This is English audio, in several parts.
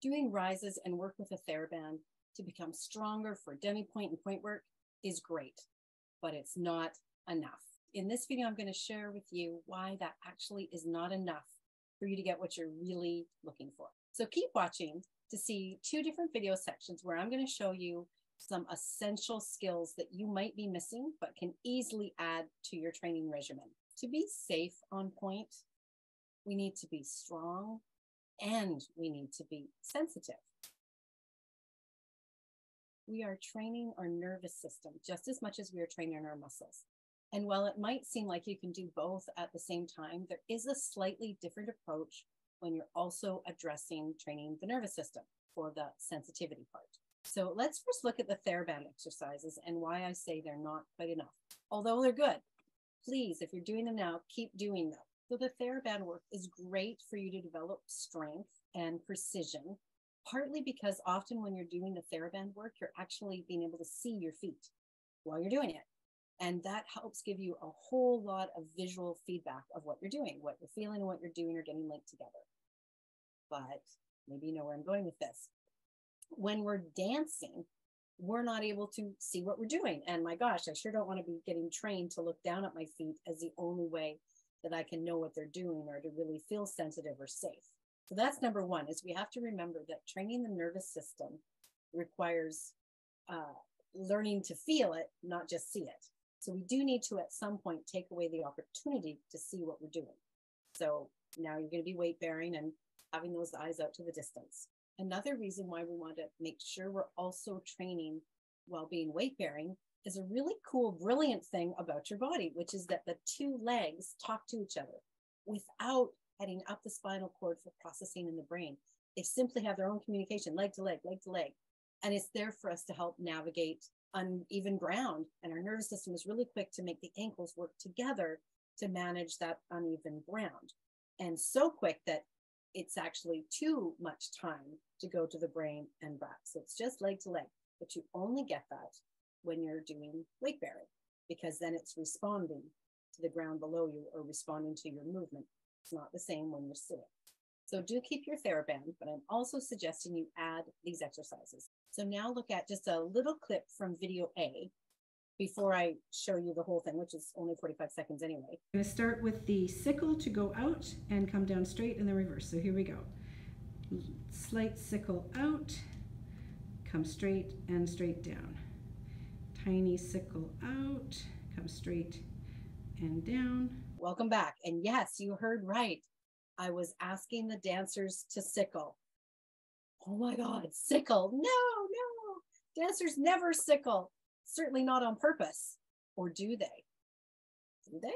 Doing rises and work with a thera-band to become stronger for demi-pointe and point work is great, but it's not enough. In this video, I'm going to share with you why that actually is not enough for you to get what you're really looking for. So keep watching to see two different video sections where I'm going to show you some essential skills that you might be missing, but can easily add to your training regimen. To be safe on point, we need to be strong and we need to be sensitive. We are training our nervous system just as much as we are training our muscles. And while it might seem like you can do both at the same time, there is a slightly different approach when you're also addressing training the nervous system for the sensitivity part. So let's first look at the thera-band exercises and why I say they're not quite enough. Although they're good, please, if you're doing them now, keep doing them. So the thera-band work is great for you to develop strength and precision, partly because often when you're doing the thera-band work, you're actually being able to see your feet while you're doing it. And that helps give you a whole lot of visual feedback of what you're doing, what you're feeling and what you're doing are getting linked together. But maybe you know where I'm going with this. When we're dancing, we're not able to see what we're doing. And my gosh, I sure don't want to be getting trained to look down at my feet as the only way that I can know what they're doing or to really feel sensitive or safe. So that's number one, is we have to remember that training the nervous system requires learning to feel it, not just see it. So we do need to, at some point, take away the opportunity to see what we're doing. So now you're going to be weight bearing and having those eyes out to the distance. Another reason why we want to make sure we're also training while being weight bearing is a really cool, brilliant thing about your body, which is that the two legs talk to each other without heading up the spinal cord for processing in the brain. They simply have their own communication, leg to leg, leg to leg. And it's there for us to help navigate uneven ground. And our nervous system is really quick to make the ankles work together to manage that uneven ground. And so quick that it's actually too much time to go to the brain and back. So it's just leg to leg, but you only get that when you're doing weight bearing, because then it's responding to the ground below you or responding to your movement. It's not the same when you're sitting. So do keep your thera-band, but I'm also suggesting you add these exercises. So now look at just a little clip from video A before I show you the whole thing, which is only 45 seconds anyway. I'm going to start with the sickle to go out and come down straight and then reverse. So here we go. Slight sickle out, come straight and straight down. Tiny sickle out, come straight and down. Welcome back. And yes, you heard right. I was asking the dancers to sickle. Oh my God, sickle. No. Dancers never sickle. Certainly not on purpose. Or do they? Do they?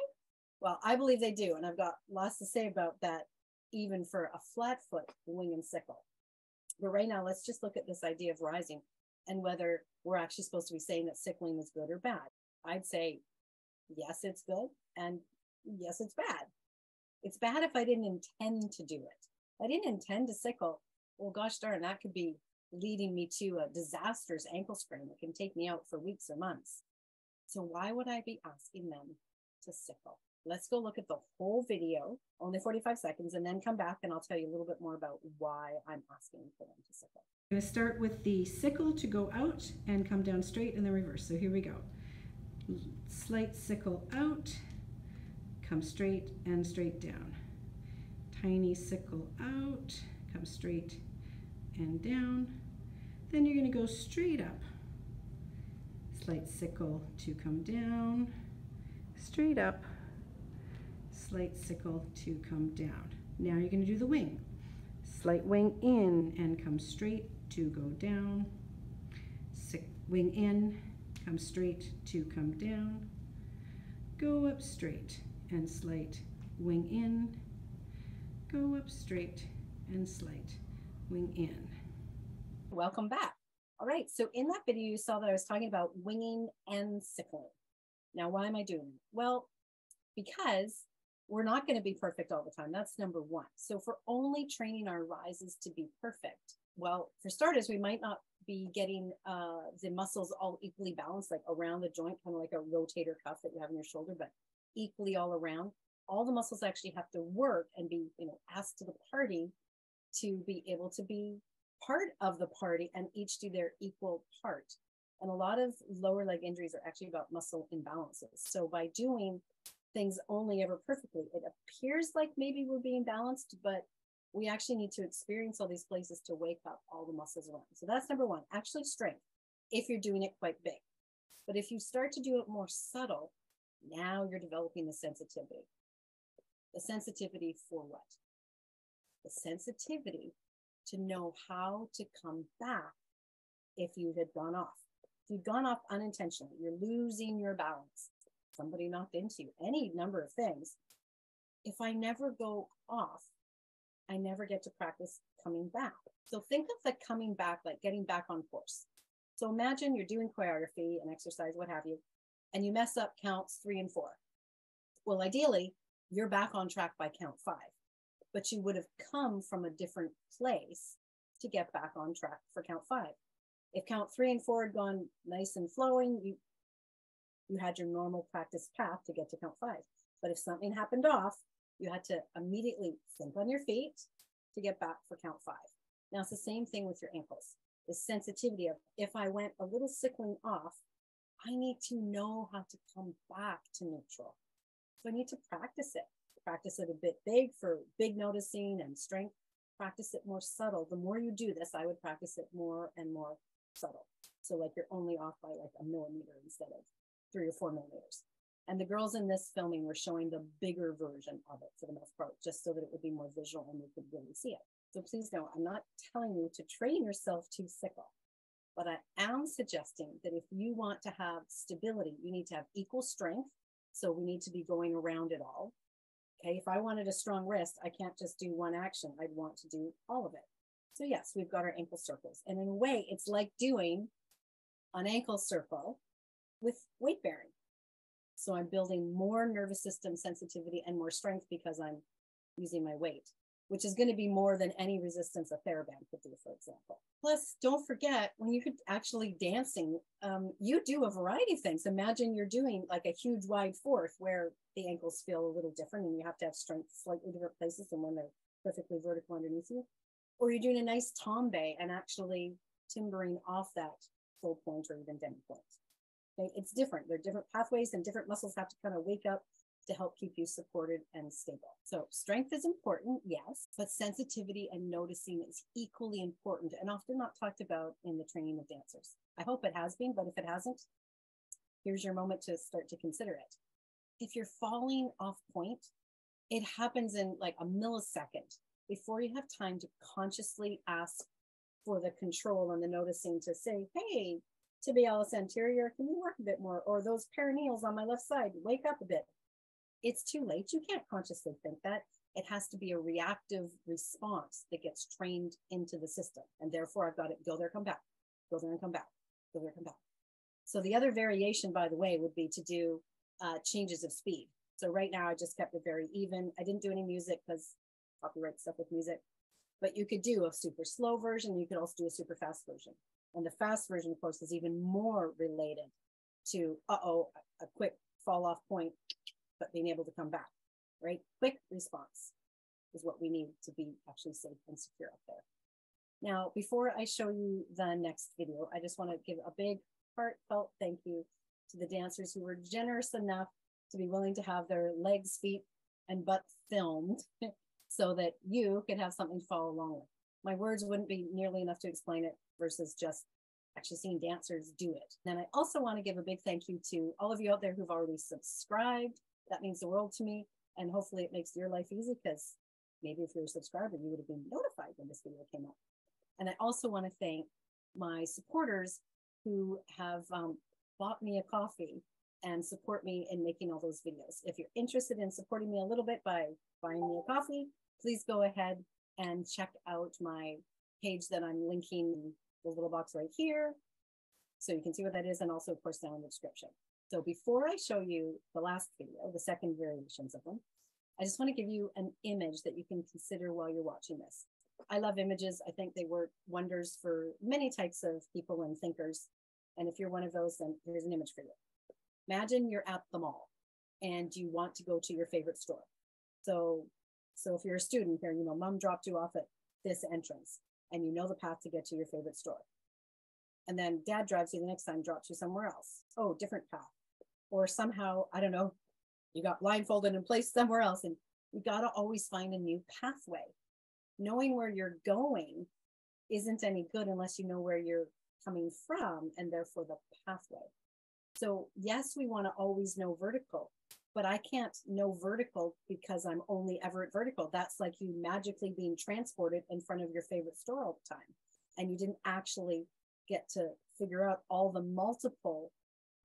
Well, I believe they do. And I've got lots to say about that, even for a flat foot wing and sickle. But right now, let's just look at this idea of rising and whether we're actually supposed to be saying that sickling is good or bad. I'd say, yes, it's good. And yes, it's bad. It's bad if I didn't intend to do it. If I didn't intend to sickle, well, gosh darn, that could be leading me to a disastrous ankle sprain that can take me out for weeks or months. So why would I be asking them to sickle? Let's go look at the whole video, only 45 seconds, and then come back and I'll tell you a little bit more about why I'm asking for them to sickle. I'm going to start with the sickle to go out and come down straight and then reverse. So here we go. Slight sickle out, come straight and straight down. Tiny sickle out, come straight and down. Then you're going to go straight up. Slight sickle to come down, straight up. Slight sickle to come down. Now you're going to do the wing. Slight wing in and come straight to go down. Wing in, come straight to come down. Go up straight and slight wing in. Go up straight and slight wing in. Welcome back. All right, so in that video, you saw that I was talking about winging and sickling. Now, why am I doing it? Well, because we're not going to be perfect all the time. That's number one. So if we're only training our rises to be perfect, well, for starters, we might not be getting the muscles all equally balanced, like around the joint, kind of like a rotator cuff that you have in your shoulder, but equally all around. All the muscles actually have to work and be, asked to the party to be able to be part of the party and each do their equal part. And a lot of lower leg injuries are actually about muscle imbalances. So by doing things only ever perfectly, it appears like maybe we're being balanced, but we actually need to experience all these places to wake up all the muscles around. So that's number one, actually strength, if you're doing it quite big. But if you start to do it more subtle, now you're developing the sensitivity. The sensitivity for what? The sensitivity to know how to come back if you had gone off. If you've gone off unintentionally, you're losing your balance, somebody knocked into you, any number of things. If I never go off, I never get to practice coming back. So think of the coming back, like getting back on course. So imagine you're doing choreography and exercise, what have you, and you mess up counts 3 and 4. Well, ideally, you're back on track by count 5, but you would have come from a different place to get back on track for count 5. If count 3 and 4 had gone nice and flowing, you had your normal practice path to get to count 5. But if something happened off, you had to immediately think on your feet to get back for count 5. Now it's the same thing with your ankles. The sensitivity of, if I went a little sickling off, I need to know how to come back to neutral. So I need to practice it a bit big for big noticing and strength, practice it more subtle. The more you do this, I would practice it more and more subtle. So like you're only off by like a millimeter instead of 3 or 4 millimeters. And the girls in this filming were showing the bigger version of it for the most part, just so that it would be more visual and you could really see it. So please know, I'm not telling you to train yourself to sickle, but I am suggesting that if you want to have stability, you need to have equal strength. So we need to be going around it all. Okay, if I wanted a strong wrist, I can't just do one action. I'd want to do all of it. So yes, we've got our ankle circles. And in a way, it's like doing an ankle circle with weight bearing. So I'm building more nervous system sensitivity and more strength because I'm using my weight, which is going to be more than any resistance a thera-band could do, for example. Plus, don't forget, when you're actually dancing, you do a variety of things. Imagine you're doing like a huge wide fourth where the ankles feel a little different and you have to have strength slightly different places than when they're perfectly vertical underneath you. Or you're doing a nice tombe and actually timbering off that full point or even demi-pointe. Okay? It's different. There are different pathways and different muscles have to kind of wake up to help keep you supported and stable. So strength is important, yes, but sensitivity and noticing is equally important and often not talked about in the training of dancers. I hope it has been, but if it hasn't, here's your moment to start to consider it. If you're falling off point, it happens in like a millisecond before you have time to consciously ask for the control and the noticing to say, hey, tibialis anterior, can you work a bit more? Or those perineals on my left side, wake up a bit. It's too late. You can't consciously think that. It has to be a reactive response that gets trained into the system. And therefore, I've got to go there, come back, go there and come back, go there, come back. So the other variation, by the way, would be to do changes of speed. So right now, I just kept it very even. I didn't do any music because copyright stuff with music. But you could do a super slow version. You could also do a super fast version. And the fast version, of course, is even more related to, a quick fall off point, but being able to come back, right? Quick response is what we need to be actually safe and secure up there. Now, before I show you the next video, I just want to give a big heartfelt thank you to the dancers who were generous enough to be willing to have their legs, feet, and butt filmed so that you could have something to follow along with. My words wouldn't be nearly enough to explain it versus just actually seeing dancers do it. And I also want to give a big thank you to all of you out there who've already subscribed. That means the world to me. And hopefully it makes your life easy because maybe if you're a subscriber, you would have been notified when this video came up. And I also want to thank my supporters who have bought me a coffee and support me in making all those videos. If you're interested in supporting me a little bit by buying me a coffee, please go ahead and check out my page that I'm linking in the little box right here. So you can see what that is and also of course down in the description. So before I show you the last video, the second variations of them, I just want to give you an image that you can consider while you're watching this. I love images. I think they work wonders for many types of people and thinkers. And if you're one of those, then here's an image for you. Imagine you're at the mall and you want to go to your favorite store. So if you're a student here, mom dropped you off at this entrance. and you know the path to get to your favorite store. And then dad drives you the next time, drops you somewhere else. Oh, different path. Or somehow, I don't know, you got blindfolded and placed somewhere else. And you got to always find a new pathway. Knowing where you're going isn't any good unless you know where you're coming from and therefore the pathway. So yes, we want to always know vertical, but I can't know vertical because I'm only ever at vertical. That's like you magically being transported in front of your favorite store all the time. And you didn't actually get to figure out all the multiple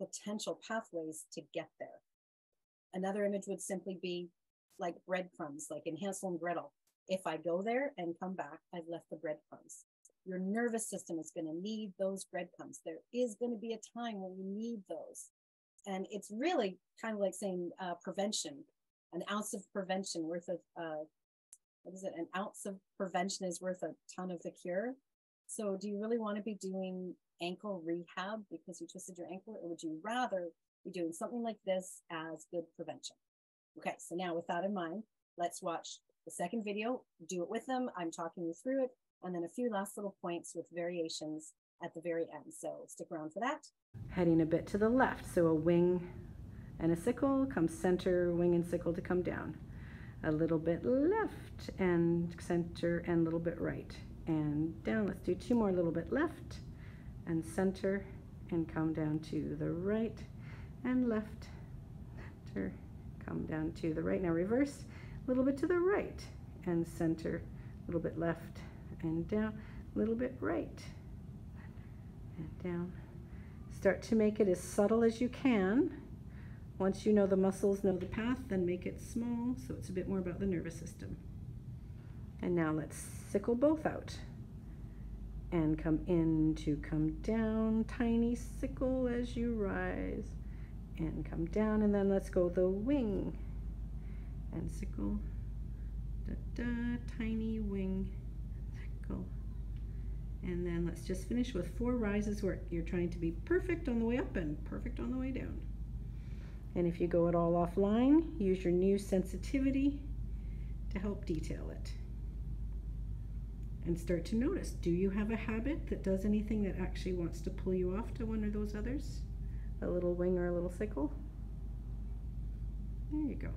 potential pathways to get there. Another image would simply be like breadcrumbs, like in Hansel and Gretel. If I go there and come back, I've left the breadcrumbs. Your nervous system is going to need those breadcrumbs. There is going to be a time when you need those. And it's really kind of like saying prevention. An ounce of prevention worth of, what is it? An ounce of prevention is worth a ton of the cure. So do you really want to be doing ankle rehab because you twisted your ankle, or would you rather be doing something like this as good prevention? Okay, so now with that in mind, let's watch the second video, do it with them. I'm talking you through it, and then a few last little points with variations at the very end. So stick around for that. Heading a bit to the left, so a wing and a sickle, come center, wing and sickle to come down. A little bit left and center and a little bit right and down. Let's do two more, little bit left and center and come down to the right and left, center, come down to the right. Now reverse, a little bit to the right and center, a little bit left and down, a little bit right and down. Start to make it as subtle as you can. Once you know the muscles, know the path, then make it small so it's a bit more about the nervous system. And now let's sickle both out and come in to come down, tiny sickle as you rise and come down, and then let's go the wing and sickle, da, da, tiny wing, sickle. And then let's just finish with 4 rises where you're trying to be perfect on the way up and perfect on the way down. And if you go it all offline, use your new sensitivity to help detail it. And start to notice, do you have a habit that does anything that actually wants to pull you off to one of those others? A little wing or a little sickle? There you go.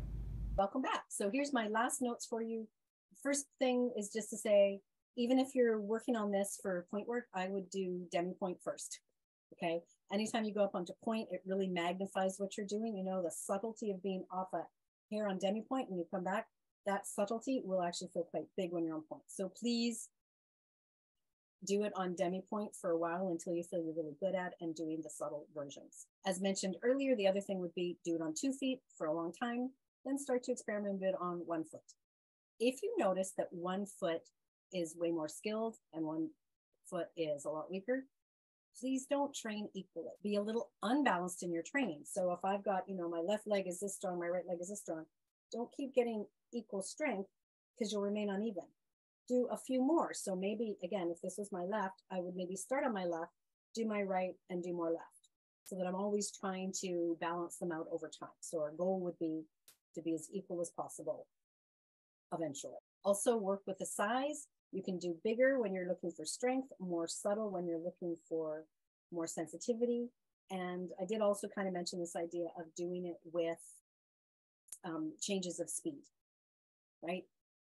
Welcome back. So here's my last notes for you. First thing is just to say, even if you're working on this for point work, I would do demi-pointe first, okay? Anytime you go up onto point, it really magnifies what you're doing. You know, the subtlety of being off a hair on demi-pointe and you come back, that subtlety will actually feel quite big when you're on point. So please do it on demi-pointe for a while until you feel you're really good at and doing the subtle versions. As mentioned earlier, the other thing would be do it on 2 feet for a long time, then start to experiment a bit on 1 foot. If you notice that 1 foot is way more skilled and 1 foot is a lot weaker, please don't train equally. Be a little unbalanced in your training. So if I've got, you know, my left leg is this strong, my right leg is this strong, don't keep getting equal strength because you'll remain uneven. Do a few more. So maybe, again, if this was my left, I would maybe start on my left, do my right, and do more left, so that I'm always trying to balance them out over time. So our goal would be to be as equal as possible eventually. Also work with the size. You can do bigger when you're looking for strength, more subtle when you're looking for more sensitivity. And I did also kind of mention this idea of doing it with changes of speed, right?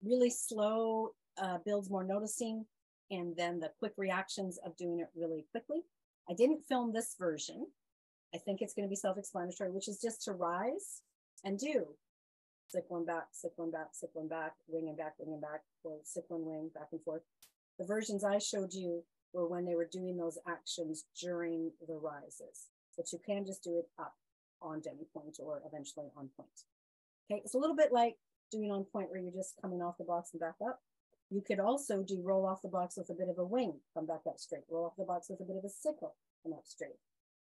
Really slow builds more noticing, and then the quick reactions of doing it really quickly. I didn't film this version. I think it's going to be self-explanatory, which is just to rise and do sickle and back, sickle and back, sickle and back, wing and back, or sickle and wing, back and forth. The versions I showed you were when they were doing those actions during the rises, but you can just do it up on demi-pointe or eventually on point. Okay, it's a little bit like doing on point where you're just coming off the box and back up. You could also do roll off the box with a bit of a wing, come back up straight, roll off the box with a bit of a sickle, come up straight.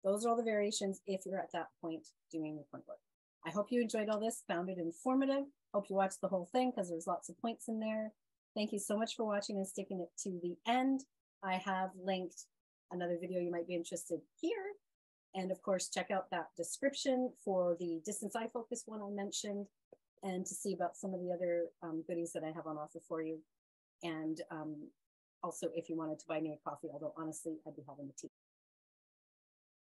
Those are all the variations if you're at that point doing your point work. I hope you enjoyed all this, found it informative. Hope you watched the whole thing because there's lots of points in there. Thank you so much for watching and sticking it to the end. I have linked another video you might be interested here. And of course, check out that description for the distance eye focus one I mentioned, and to see about some of the other goodies that I have on offer for you. And also if you wanted to buy me a coffee, although honestly, I'd be having a tea.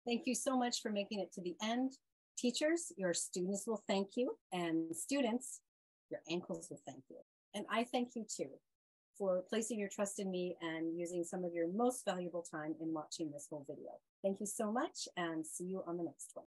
Thank you so much for making it to the end. Teachers, your students will thank you, and students, your ankles will thank you. And I thank you too for placing your trust in me and using some of your most valuable time in watching this whole video. Thank you so much, and see you on the next one.